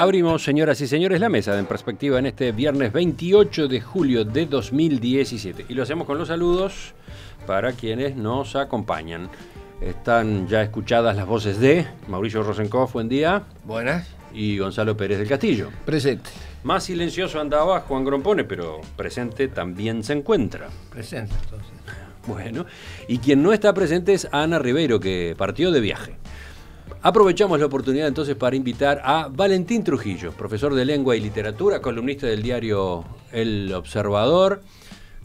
Abrimos, señoras y señores, la mesa de En Perspectiva en este viernes 28 de julio de 2017. Y lo hacemos con los saludos para quienes nos acompañan. Están ya escuchadas las voces de Mauricio Rosenkopf, buen día. Buenas. Y Gonzalo Pérez del Castillo. Presente. Más silencioso andaba Juan Grompone, pero presente también se encuentra. Presente, entonces. Bueno, y quien no está presente es Ana Ribeiro, que partió de viaje. Aprovechamos la oportunidad entonces para invitar a Valentín Trujillo, profesor de Lengua y Literatura, columnista del diario El Observador,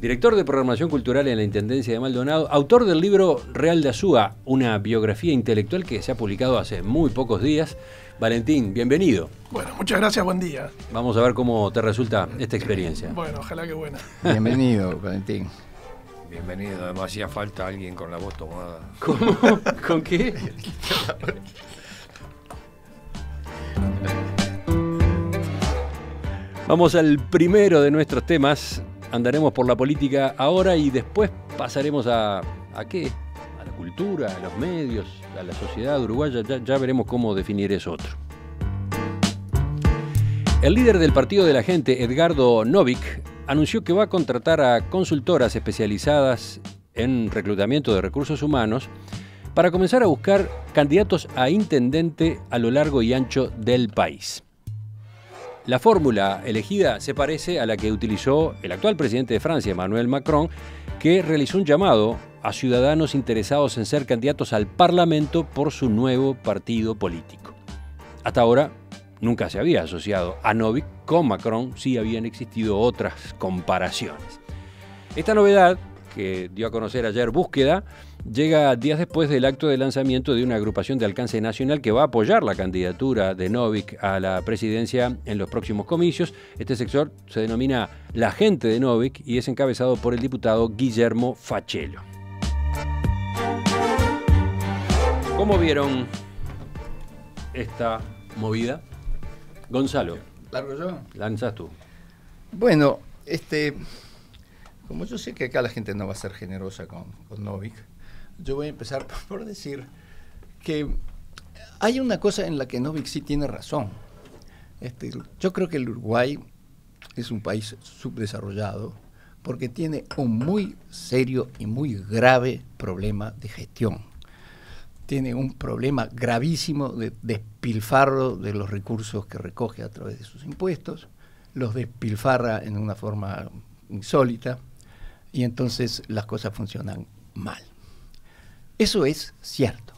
director de Programación Cultural en la Intendencia de Maldonado, autor del libro Real de Azúa, una biografía intelectual que se ha publicado hace muy pocos días. Valentín, bienvenido. Bueno, muchas gracias, buen día. Vamos a ver cómo te resulta esta experiencia. Bueno, ojalá que buena. Bienvenido, Valentín. Bienvenido, además hacía falta alguien con la voz tomada. ¿Cómo? ¿Con qué? Vamos al primero de nuestros temas. Andaremos por la política ahora y después pasaremos ¿a qué? A la cultura, a los medios, a la sociedad uruguaya. Ya veremos cómo definir eso otro. El líder del Partido de la Gente, Edgardo Novick, anunció que va a contratar a consultoras especializadas en reclutamiento de recursos humanos para comenzar a buscar candidatos a intendente a lo largo y ancho del país. La fórmula elegida se parece a la que utilizó el actual presidente de Francia, Emmanuel Macron, que realizó un llamado a ciudadanos interesados en ser candidatos al Parlamento por su nuevo partido político. Hasta ahora nunca se había asociado a Novick con Macron, sí habían existido otras comparaciones. Esta novedad, que dio a conocer ayer Búsqueda, llega días después del acto de lanzamiento de una agrupación de alcance nacional que va a apoyar la candidatura de Novick a la presidencia en los próximos comicios. Este sector se denomina La Gente de Novick y es encabezado por el diputado Guillermo Fachelo. ¿Cómo vieron esta movida? Gonzalo. ¿Largo yo? Lanzas tú. Bueno, como yo sé que acá la gente no va a ser generosa con Novick, yo voy a empezar por decir que hay una cosa en la que Novick sí tiene razón. Yo creo que el Uruguay es un país subdesarrollado porque tiene un muy serio y muy grave problema de gestión. Tiene un problema gravísimo de despilfarro de los recursos que recoge a través de sus impuestos, los despilfarra en una forma insólita y entonces las cosas funcionan mal. Eso es cierto.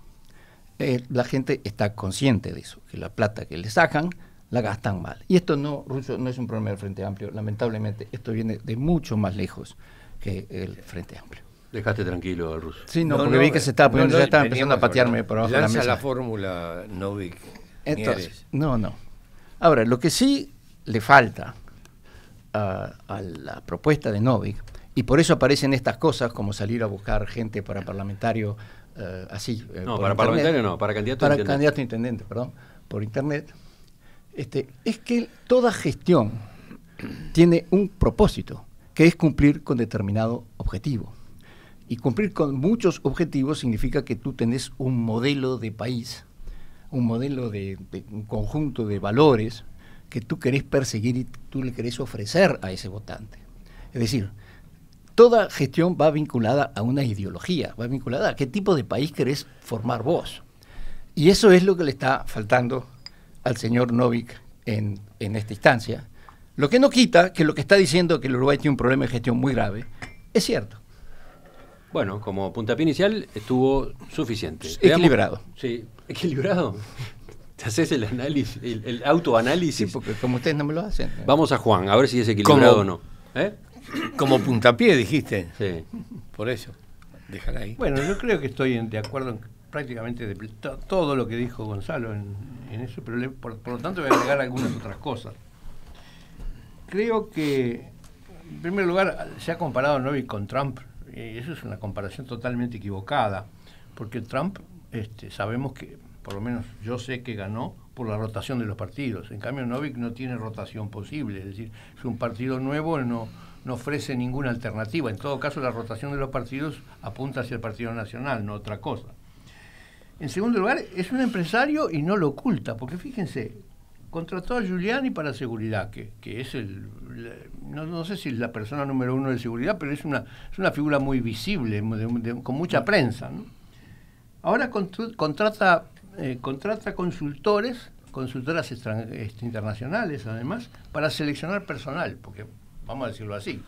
La gente está consciente de eso, que la plata que le sacan la gastan mal. Y esto no, Russo, no es un problema del Frente Amplio, lamentablemente esto viene de mucho más lejos que el Frente Amplio. Dejaste tranquilo al Russo. Sí, porque vi que se estaba poniendo, ya estaba empezando a patearme por abajo de la mesa. La fórmula Novick. Entonces, no. Ahora, lo que sí le falta a la propuesta de Novick, y por eso aparecen estas cosas como salir a buscar gente para parlamentario así. No, para parlamentario no, para candidato a intendente. Para candidato a intendente, perdón, por internet. Es que toda gestión tiene un propósito, que es cumplir con determinado objetivo. Y cumplir con muchos objetivos significa que tú tenés un modelo de país, un modelo de un conjunto de valores que tú querés perseguir y tú le querés ofrecer a ese votante. Es decir, toda gestión va vinculada a una ideología, va vinculada a qué tipo de país querés formar vos. Y eso es lo que le está faltando al señor Novick en esta instancia. Lo que no quita que lo que está diciendo que el Uruguay tiene un problema de gestión muy grave, es cierto. Bueno, como puntapié inicial estuvo suficiente. Equilibrado. Sí, equilibrado. Te haces el análisis, el autoanálisis. Sí, porque como ustedes no me lo hacen. Vamos a Juan, a ver si es equilibrado o no. Como puntapié, dijiste. Sí. Por eso, déjala ahí. Bueno, yo creo que estoy de acuerdo en prácticamente todo lo que dijo Gonzalo en eso, pero por lo tanto voy a agregar algunas otras cosas. Creo que, en primer lugar, se ha comparado a Novick con Trump. Eso es una comparación totalmente equivocada, porque Trump, sabemos que, por lo menos yo sé que ganó por la rotación de los partidos. En cambio, Novick no tiene rotación posible, es decir, es un partido nuevo, no ofrece ninguna alternativa. En todo caso, la rotación de los partidos apunta hacia el Partido Nacional, no otra cosa. En segundo lugar, es un empresario y no lo oculta, porque fíjense, contrató a Giuliani para seguridad, que es no sé si es la persona número 1 de seguridad, pero es una figura muy visible, con mucha prensa, ¿no? Ahora contrata consultoras internacionales, además, para seleccionar personal, porque vamos a decirlo así,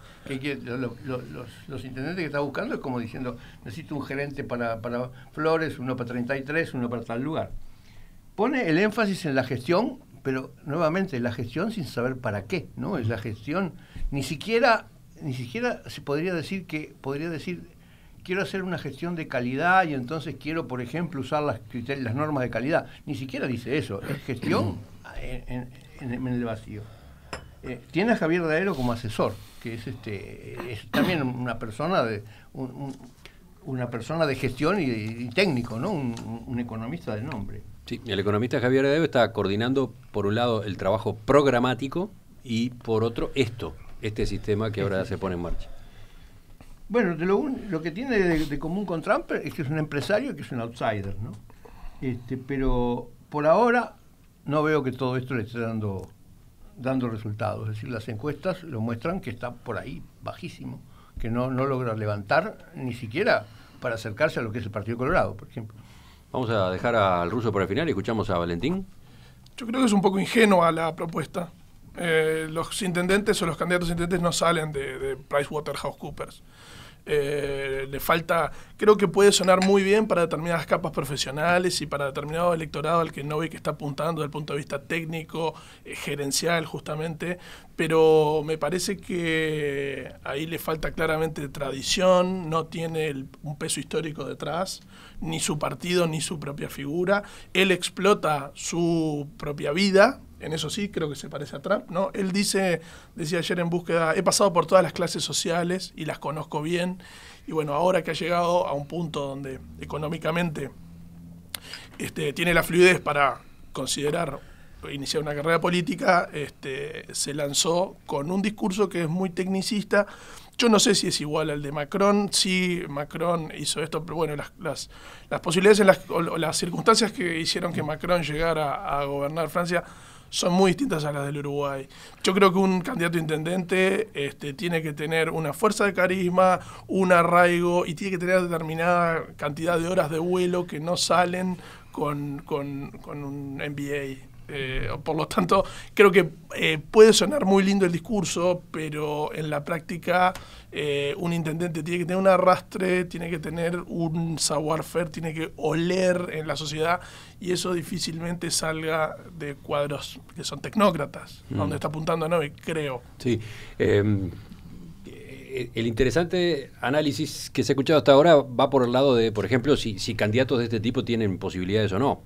los intendentes que está buscando es como diciendo, necesito un gerente para Flores, uno para 33, uno para tal lugar. Pone el énfasis en la gestión, pero nuevamente la gestión sin saber para qué, ¿no? Es la gestión, ni siquiera se podría decir quiero hacer una gestión de calidad y entonces quiero, por ejemplo, usar las normas de calidad. Ni siquiera dice eso, es gestión en el vacío. Tiene a Javier Daero como asesor, que es también una persona de gestión y técnico, ¿no? Un economista de nombre. Sí, el economista Javier Daero está coordinando, por un lado, el trabajo programático y, por otro, este sistema que ahora se pone en marcha. Bueno, lo que tiene de común con Trump es que es un empresario, que es un outsider, ¿no? Pero por ahora no veo que todo esto le esté dando resultados. Es decir, las encuestas lo muestran que está por ahí, bajísimo, que no logra levantar ni siquiera para acercarse a lo que es el Partido Colorado, por ejemplo. Vamos a dejar al ruso por el final y escuchamos a Valentín. Yo creo que es un poco ingenua la propuesta. Los intendentes o los candidatos a intendentes no salen de PricewaterhouseCoopers. Le falta, creo que puede sonar muy bien para determinadas capas profesionales y para determinado electorado al que Novik está apuntando desde el punto de vista técnico, gerencial justamente, pero me parece que ahí le falta claramente tradición, no tiene un peso histórico detrás, ni su partido ni su propia figura. Él explota su propia vida. En eso sí, creo que se parece a Trump, ¿no? Él decía ayer en Búsqueda, he pasado por todas las clases sociales y las conozco bien. Y bueno, ahora que ha llegado a un punto donde económicamente tiene la fluidez para considerar iniciar una carrera política, se lanzó con un discurso que es muy tecnicista. Yo no sé si es igual al de Macron. Sí, Macron hizo esto, pero bueno, las posibilidades o las circunstancias que hicieron que Macron llegara a gobernar Francia son muy distintas a las del Uruguay. Yo creo que un candidato a intendente tiene que tener una fuerza de carisma, un arraigo y tiene que tener determinada cantidad de horas de vuelo que no salen con un MBA. Por lo tanto, creo que puede sonar muy lindo el discurso, pero en la práctica un intendente tiene que tener un arrastre, tiene que tener un savoir-faire, tiene que oler en la sociedad, y eso difícilmente salga de cuadros que son tecnócratas, donde está apuntando a Novik, creo. Sí. El interesante análisis que se ha escuchado hasta ahora va por el lado de, por ejemplo, si candidatos de este tipo tienen posibilidades o no.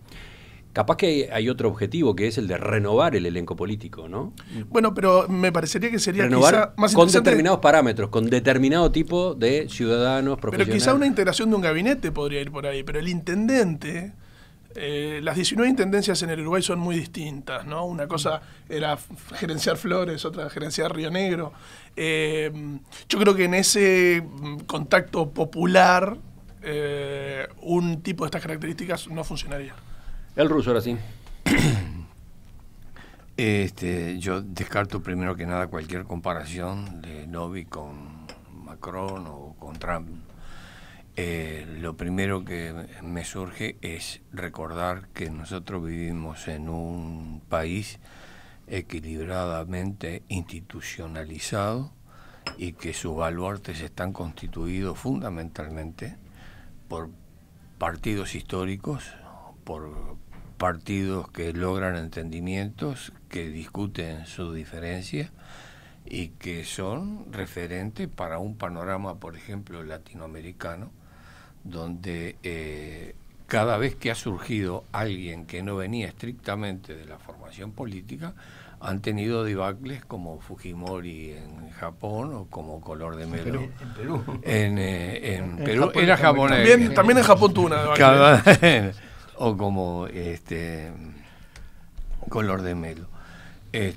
Capaz que hay otro objetivo, que es el de renovar el elenco político, ¿no? Bueno, pero me parecería que sería renovar quizá más con interesante, determinados parámetros, con determinado tipo de ciudadanos profesionales. pero quizá una integración de un gabinete podría ir por ahí, pero el intendente, las 19 intendencias en el Uruguay son muy distintas, ¿no? Una cosa era gerenciar Flores, otra gerenciar Río Negro. Yo creo que en ese contacto popular un tipo de estas características no funcionaría. El ruso, ahora sí. Yo descarto primero que nada cualquier comparación de Novik con Macron o con Trump. Lo primero que me surge es recordar que nosotros vivimos en un país equilibradamente institucionalizado y que sus baluartes están constituidos fundamentalmente por partidos históricos, por partidos que logran entendimientos, que discuten su diferencia y que son referentes para un panorama, por ejemplo, latinoamericano, donde cada vez que ha surgido alguien que no venía estrictamente de la formación política, han tenido debacles como Fujimori en Japón o como Color de Melo En Perú. En Perú era japonés. También en Japón tuvo una debacle. O como Color de Melo.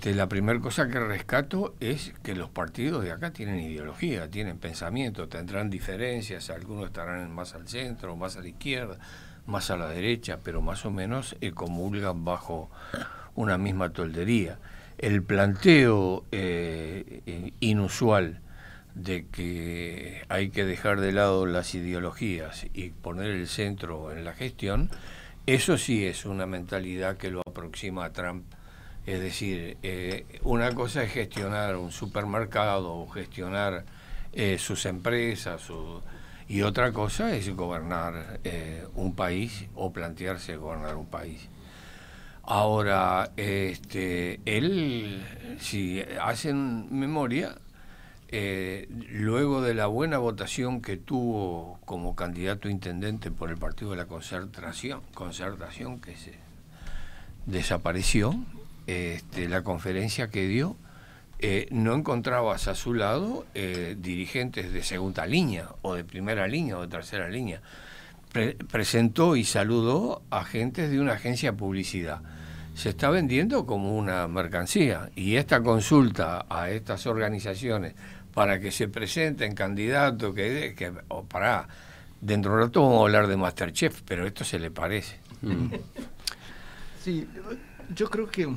La primera cosa que rescato es que los partidos de acá tienen ideología, tienen pensamiento, tendrán diferencias, algunos estarán más al centro, más a la izquierda, más a la derecha, pero más o menos comulgan bajo una misma toldería. El planteo inusual de que hay que dejar de lado las ideologías y poner el centro en la gestión, eso sí es una mentalidad que lo aproxima a Trump. Es decir, una cosa es gestionar un supermercado o gestionar sus empresas, y otra cosa es gobernar un país o plantearse gobernar un país. Ahora, él, si hacen memoria, luego de la buena votación que tuvo como candidato a intendente por el Partido de la Concertación que se desapareció, la conferencia que dio, no encontrabas a su lado dirigentes de segunda línea, o de primera línea, o de tercera línea. Presentó y saludó a agentes de una agencia de publicidad. Se está vendiendo como una mercancía, y esta consulta a estas organizaciones para que se presenten candidatos dentro de un rato vamos a hablar de MasterChef, pero esto se le parece. Sí, yo creo que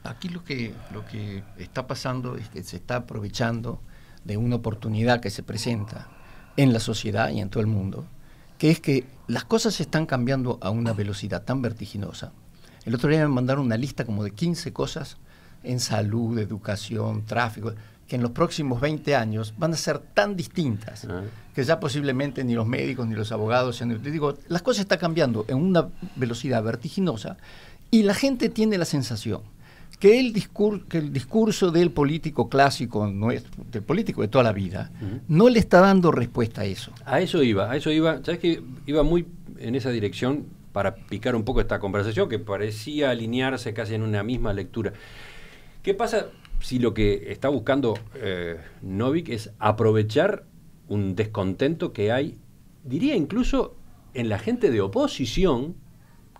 aquí lo que está pasando es que se está aprovechando de una oportunidad que se presenta en la sociedad y en todo el mundo, que es que las cosas se están cambiando a una velocidad tan vertiginosa. El otro día me mandaron una lista como de 15 cosas en salud, educación, tráfico, que en los próximos 20 años van a ser tan distintas que ya posiblemente ni los médicos ni los abogados digo, las cosas están cambiando en una velocidad vertiginosa, y la gente tiene la sensación que el discurso del político clásico, del político de toda la vida, no le está dando respuesta a eso. A eso iba. ¿Sabes que iba muy en esa dirección para picar un poco esta conversación que parecía alinearse casi en una misma lectura? ¿Qué pasa si lo que está buscando Novick es aprovechar un descontento que hay, diría incluso en la gente de oposición,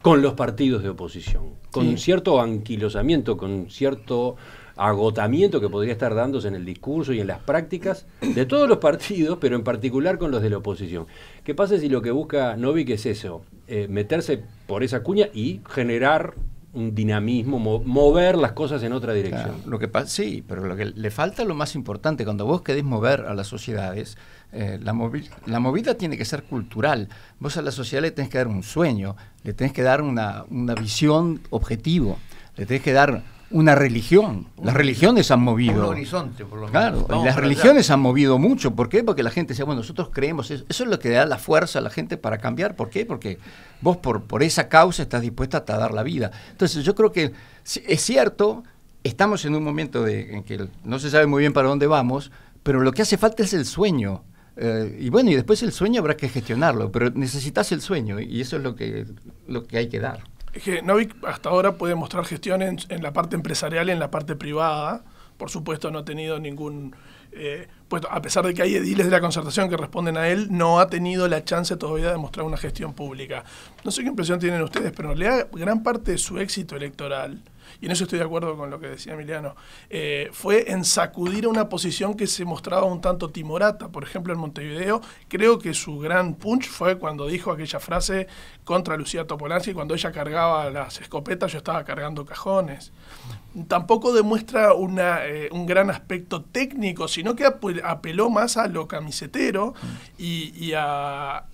con los partidos de oposición, con cierto anquilosamiento, con cierto agotamiento que podría estar dándose en el discurso y en las prácticas de todos los partidos, pero en particular con los de la oposición? ¿Qué pasa si lo que busca Novick es eso, meterse por esa cuña y generar un dinamismo, mover las cosas en otra dirección? Claro, lo que pasa, sí, pero lo que le falta, lo más importante, cuando vos querés mover a las sociedades, la movida tiene que ser cultural. Vos a la sociedad le tenés que dar un sueño, le tenés que dar una visión objetivo, le tenés que dar una religión. Las religiones han movido. Un horizonte, por lo menos. Claro, y las religiones han movido mucho. ¿Por qué? Porque la gente dice, bueno, nosotros creemos eso. Eso es lo que da la fuerza a la gente para cambiar. ¿Por qué? Porque vos por esa causa estás dispuesta a dar la vida. Entonces yo creo que es cierto, estamos en un momento en que no se sabe muy bien para dónde vamos, pero lo que hace falta es el sueño. Y bueno, y después el sueño habrá que gestionarlo, pero necesitas el sueño, y eso es lo que hay que dar. Es que Novick hasta ahora puede mostrar gestión en la parte empresarial y en la parte privada. Por supuesto no ha tenido ningún... pues a pesar de que hay ediles de la Concertación que responden a él, no ha tenido la chance todavía de mostrar una gestión pública. No sé qué impresión tienen ustedes, pero en realidad gran parte de su éxito electoral, y en eso estoy de acuerdo con lo que decía Emiliano, fue en sacudir a una posición que se mostraba un tanto timorata. Por ejemplo, en Montevideo, creo que su gran punch fue cuando dijo aquella frase contra Lucía Topolansky: cuando ella cargaba las escopetas, yo estaba cargando cajones. Tampoco demuestra un gran aspecto técnico, sino que apeló más a lo camisetero y a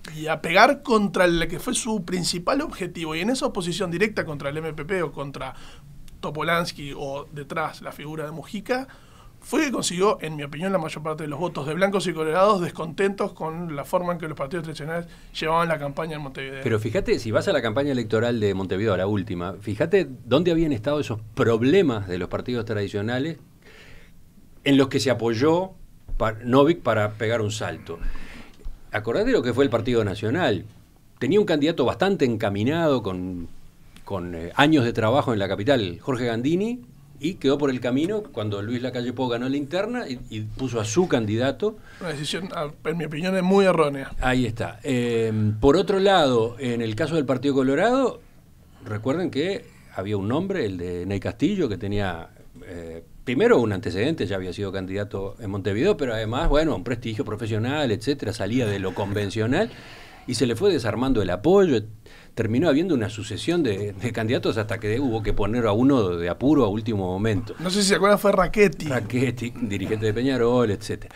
pegar contra el que fue su principal objetivo. Y en esa oposición directa contra el MPP o contra Topolansky, o detrás la figura de Mujica, fue que consiguió, en mi opinión, la mayor parte de los votos de blancos y colorados descontentos con la forma en que los partidos tradicionales llevaban la campaña en Montevideo. Pero fíjate, si vas a la campaña electoral de Montevideo, a la última, fíjate dónde habían estado esos problemas de los partidos tradicionales en los que se apoyó Novick para pegar un salto. Acordate lo que fue el Partido Nacional. Tenía un candidato bastante encaminado, con años de trabajo en la capital, Jorge Gandini, y quedó por el camino cuando Luis Lacalle Pou ganó la interna y puso a su candidato. Una decisión, en mi opinión, es muy errónea. Ahí está. Por otro lado, en el caso del Partido Colorado, recuerden que había un nombre, el de Ney Castillo, que tenía primero un antecedente, ya había sido candidato en Montevideo, pero además, bueno, un prestigio profesional, etcétera, salía de lo convencional y se le fue desarmando el apoyo. terminó habiendo una sucesión de candidatos hasta que hubo que poner a uno de apuro a último momento. No sé si se acuerdan, fue Rackety. Rackety, dirigente de Peñarol, etcétera.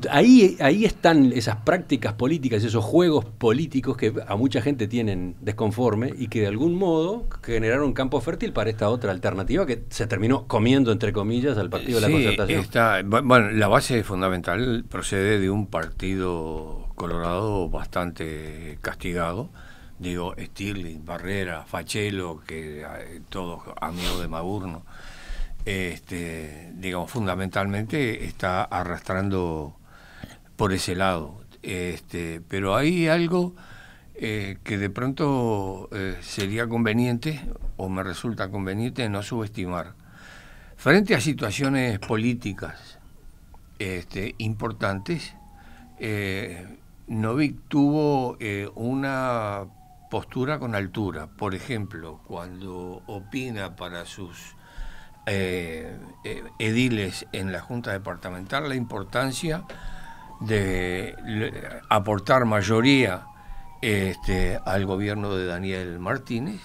Ahí están esas prácticas políticas, esos juegos políticos que a mucha gente tienen desconforme y que de algún modo generaron un campo fértil para esta otra alternativa que se terminó comiendo, entre comillas, al Partido de la Concertación. Bueno, la base fundamental procede de un partido colorado bastante castigado. Digo, Stirling, Barrera, Fachelo, que todos amigos de Maburno. Digamos, fundamentalmente está arrastrando por ese lado. Pero hay algo que de pronto sería conveniente, o me resulta conveniente, no subestimar. Frente a situaciones políticas importantes, Novik tuvo una postura con altura. Por ejemplo, cuando opina para sus ediles en la Junta Departamental la importancia de aportar mayoría al gobierno de Daniel Martínez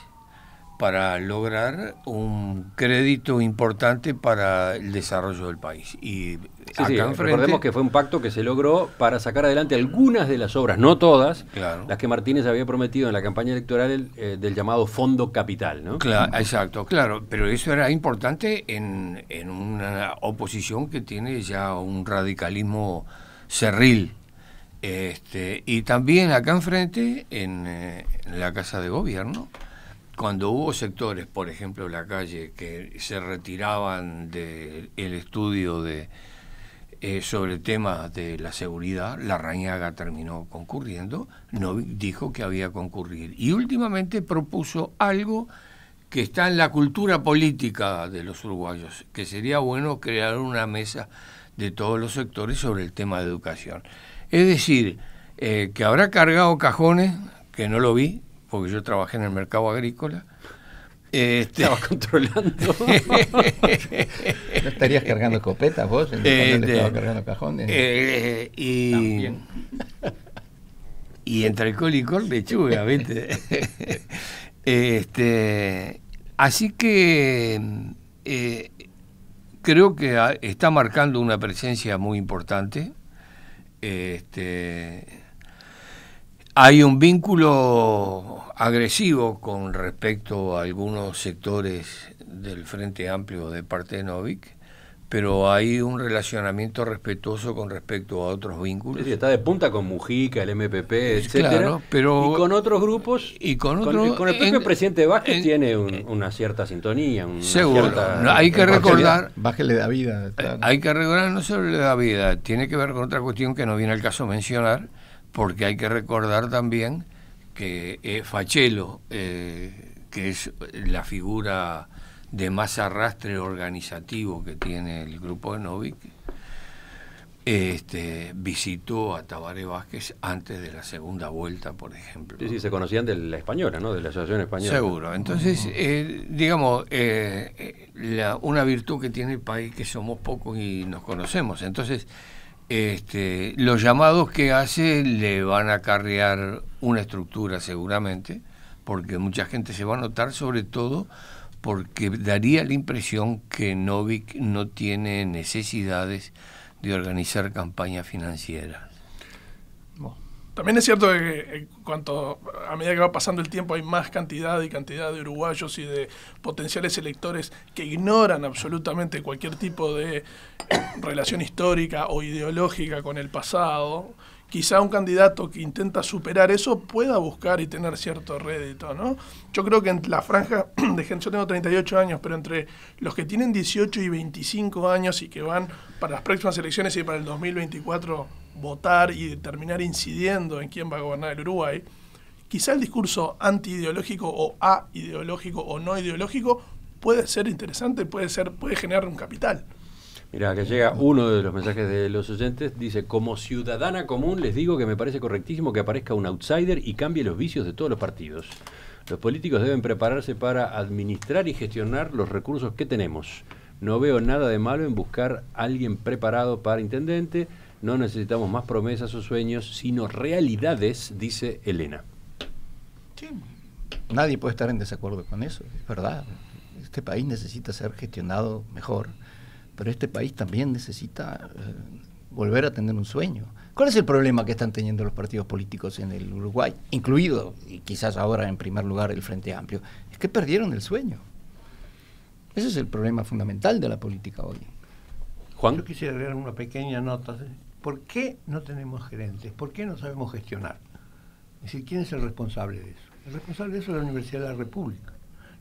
para lograr un crédito importante para el desarrollo del país. Y recordemos que fue un pacto que se logró para sacar adelante algunas de las obras, no todas, claro, las que Martínez había prometido en la campaña electoral del llamado Fondo Capital, ¿no? Claro, exacto, claro, pero eso era importante en una oposición que tiene ya un radicalismo cerril. Y también acá enfrente, en la Casa de Gobierno, cuando hubo sectores, por ejemplo la calle, que se retiraban del estudio sobre temas de la seguridad, Larrañaga terminó concurriendo, Novik dijo que había concurrir. Y últimamente propuso algo que está en la cultura política de los uruguayos, que sería bueno crear una mesa de todos los sectores sobre el tema de educación. Es decir, que habrá cargado cajones, que no lo vi, porque yo trabajé en el mercado agrícola. Estaba controlando. ¿No estarías cargando escopetas vos? Estaba cargando cajones. Y entre alcohol y col, lechuga, ¿viste? Así que creo que está marcando una presencia muy importante. Hay un vínculo agresivo con respecto a algunos sectores del Frente Amplio de parte de Novik, pero hay un relacionamiento respetuoso con respecto a otros vínculos. Sí, está de punta con Mujica, el MPP, etcétera. Claro, pero y con otros grupos, y con el propio presidente Vázquez tiene una cierta sintonía. Seguro. Hay que recordar. Vázquez le da vida. Claro. Hay que recordar, no solo le da vida, tiene que ver con otra cuestión que no viene al caso mencionar, porque hay que recordar también que Fachelo, que es la figura de más arrastre organizativo que tiene el grupo de Novik, visitó a Tabaré Vázquez antes de la segunda vuelta, por ejemplo. Sí, se conocían de la española, ¿no? De la Asociación Española. Seguro. Entonces, digamos, una virtud que tiene el país que somos pocos y nos conocemos. Entonces, los llamados que hace le van a acarrear una estructura seguramente, porque mucha gente se va a notar, sobre todo porque daría la impresión que Novik no tiene necesidades de organizar campañas financieras. También es cierto que a medida que va pasando el tiempo hay más cantidad de uruguayos y de potenciales electores que ignoran absolutamente cualquier tipo de relación histórica o ideológica con el pasado. Quizá un candidato que intenta superar eso pueda buscar y tener cierto rédito, ¿no? Yo creo que en la franja de gente, yo tengo 38 años, pero entre los que tienen 18 y 25 años y que van para las próximas elecciones y para el 2024 votar y terminar incidiendo en quién va a gobernar el Uruguay, quizá el discurso anti-ideológico o a-ideológico o no ideológico puede ser interesante, puede generar un capital. Mirá, que llega uno de los mensajes de los oyentes, dice: como ciudadana común les digo que me parece correctísimo que aparezca un outsider y cambie los vicios de todos los partidos. Los políticos deben prepararse para administrar y gestionar los recursos que tenemos. No veo nada de malo en buscar a alguien preparado para intendente. No necesitamos más promesas o sueños, sino realidades, dice Elena. Sí, nadie puede estar en desacuerdo con eso, es verdad. Este país necesita ser gestionado mejor, pero este país también necesita volver a tener un sueño. ¿Cuál es el problema que están teniendo los partidos políticos en el Uruguay, incluido, y quizás ahora en primer lugar, el Frente Amplio? Es que perdieron el sueño. Ese es el problema fundamental de la política hoy. Juan. Yo quisiera agregar una pequeña nota. ¿Por qué no tenemos gerentes? ¿Por qué no sabemos gestionar? Es decir, ¿quién es el responsable de eso? El responsable de eso es la Universidad de la República.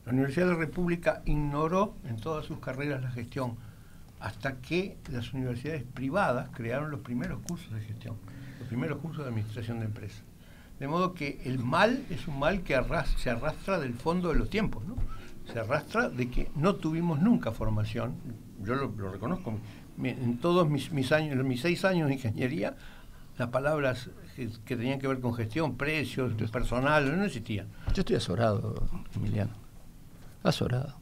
La Universidad de la República ignoró en todas sus carreras la gestión, hasta que las universidades privadas crearon los primeros cursos de gestión, los primeros cursos de administración de empresas. De modo que el mal es un mal que se arrastra del fondo de los tiempos, ¿no? Se arrastra de que no tuvimos nunca formación. Yo lo reconozco. En todos mis 6 años de ingeniería, las palabras que tenían que ver con gestión, precios, personal, no existían. Yo estoy azorado, Emiliano. Azorado.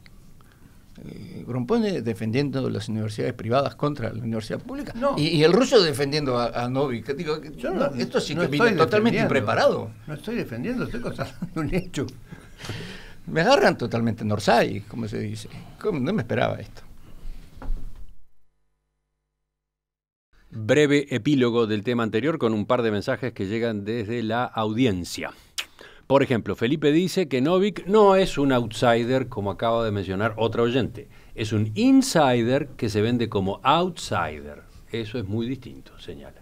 Grompone defendiendo las universidades privadas contra la universidad pública, no. y el ruso defendiendo a Novik. Digo, esto sí que viene totalmente impreparado. No estoy defendiendo, estoy constatando un hecho. Me agarran totalmente Norsay, como se dice. No me esperaba esto. Breve epílogo del tema anterior con un par de mensajes que llegan desde la audiencia. Por ejemplo, Felipe dice que Novik no es un outsider, como acaba de mencionar otra oyente. Es un insider que se vende como outsider. Eso es muy distinto, señala.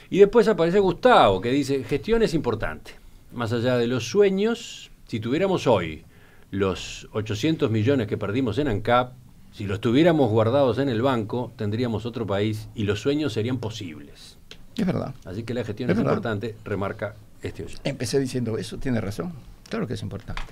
Y después aparece Gustavo, que dice, gestión es importante. Más allá de los sueños, si tuviéramos hoy los 800 millones que perdimos en ANCAP, si los tuviéramos guardados en el banco, tendríamos otro país y los sueños serían posibles. Es verdad. Así que la gestión es importante, remarca este oyente. Empecé diciendo eso, tiene razón. Claro que es importante.